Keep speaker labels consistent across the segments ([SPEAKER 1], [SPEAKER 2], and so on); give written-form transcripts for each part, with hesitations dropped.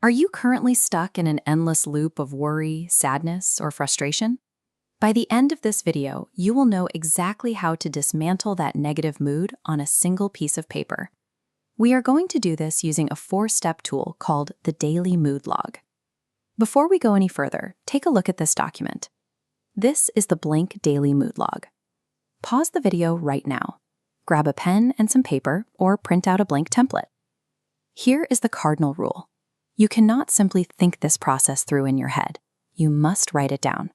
[SPEAKER 1] Are you currently stuck in an endless loop of worry, sadness, or frustration? By the end of this video, you will know exactly how to dismantle that negative mood on a single piece of paper. We are going to do this using a 4-step tool called the Daily Mood Log. Before we go any further, take a look at this document. This is the blank Daily Mood Log. Pause the video right now. Grab a pen and some paper, or print out a blank template. Here is the Cardinal Rule. You cannot simply think this process through in your head. You must write it down.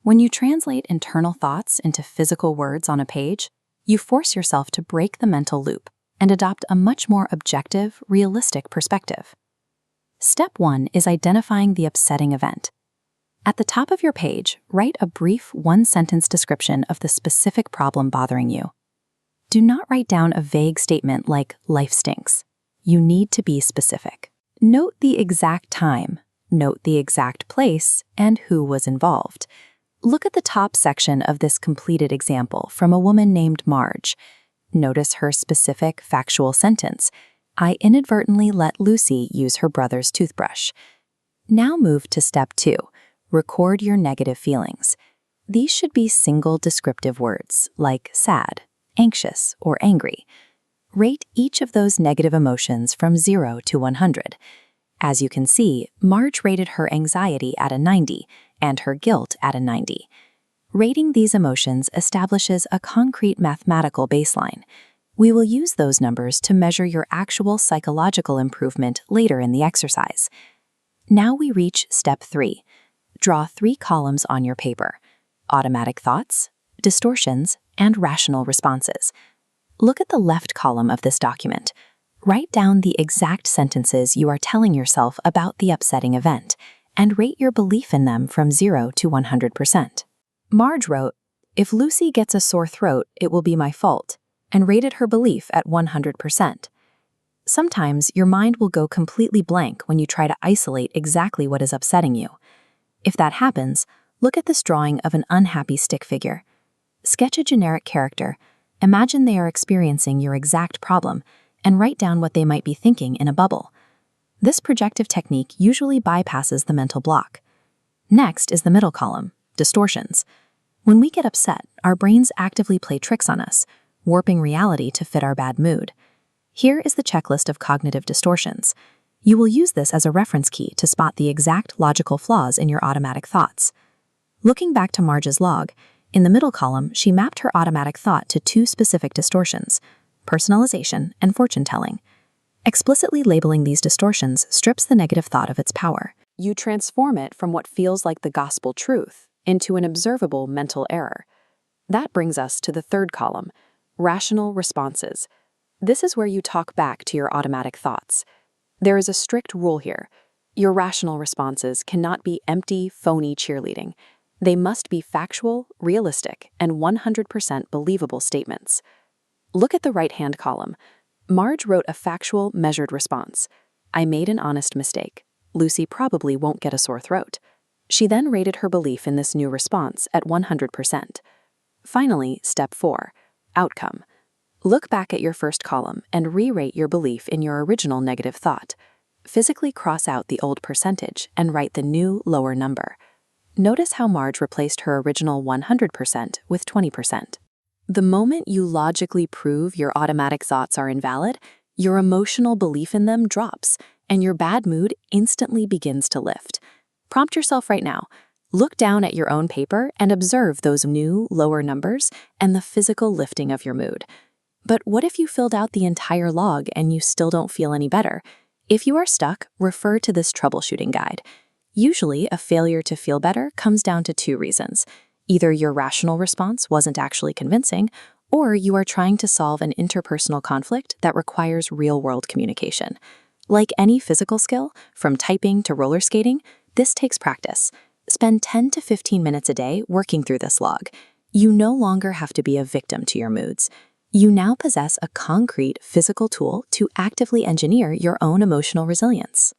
[SPEAKER 1] When you translate internal thoughts into physical words on a page, you force yourself to break the mental loop and adopt a much more objective, realistic perspective. Step 1 is identifying the upsetting event. At the top of your page, write a brief one-sentence description of the specific problem bothering you. Do not write down a vague statement like, "Life stinks." You need to be specific. Note the exact time, note the exact place, and who was involved. Look at the top section of this completed example from a woman named Marge. Notice her specific factual sentence, "I inadvertently let Lucy use her brother's toothbrush." Now move to step 2. Record your negative feelings. These should be single descriptive words like sad, anxious, or angry. Rate each of those negative emotions from 0 to 100. As you can see, Marge rated her anxiety at a 90 and her guilt at a 90. Rating these emotions establishes a concrete mathematical baseline. We will use those numbers to measure your actual psychological improvement later in the exercise. Now we reach step 3. Draw 3 columns on your paper: automatic thoughts, distortions, and rational responses. Look at the left column of this document. Write down the exact sentences you are telling yourself about the upsetting event and rate your belief in them from 0 to 100%. Marge wrote, "If Lucy gets a sore throat, it will be my fault," and rated her belief at 100%. Sometimes your mind will go completely blank when you try to isolate exactly what is upsetting you. If that happens, look at this drawing of an unhappy stick figure. Sketch a generic character. Imagine they are experiencing your exact problem, and write down what they might be thinking in a bubble. This projective technique usually bypasses the mental block. Next is the middle column, distortions. When we get upset, our brains actively play tricks on us, warping reality to fit our bad mood. Here is the checklist of cognitive distortions. You will use this as a reference key to spot the exact logical flaws in your automatic thoughts. Looking back to Marge's log, in the middle column, she mapped her automatic thought to 2 specific distortions: personalization and fortune-telling. Explicitly labeling these distortions strips the negative thought of its power. You transform it from what feels like the gospel truth into an observable mental error. That brings us to the 3rd column, rational responses. This is where you talk back to your automatic thoughts. There is a strict rule here. Your rational responses cannot be empty, phony cheerleading. They must be factual, realistic, and 100% believable statements. Look at the right-hand column. Marge wrote a factual, measured response. "I made an honest mistake. Lucy probably won't get a sore throat." She then rated her belief in this new response at 100%. Finally, step 4, outcome. Look back at your first column and re-rate your belief in your original negative thought. Physically cross out the old percentage and write the new, lower number. Notice how Marge replaced her original 100% with 20%. The moment you logically prove your automatic thoughts are invalid, your emotional belief in them drops, and your bad mood instantly begins to lift. Prompt yourself right now. Look down at your own paper and observe those new, lower numbers and the physical lifting of your mood. But what if you filled out the entire log and you still don't feel any better? If you are stuck, refer to this troubleshooting guide. Usually, a failure to feel better comes down to 2 reasons. Either your rational response wasn't actually convincing, or you are trying to solve an interpersonal conflict that requires real-world communication. Like any physical skill, from typing to roller skating, this takes practice. Spend 10 to 15 minutes a day working through this log. You no longer have to be a victim to your moods. You now possess a concrete physical tool to actively engineer your own emotional resilience.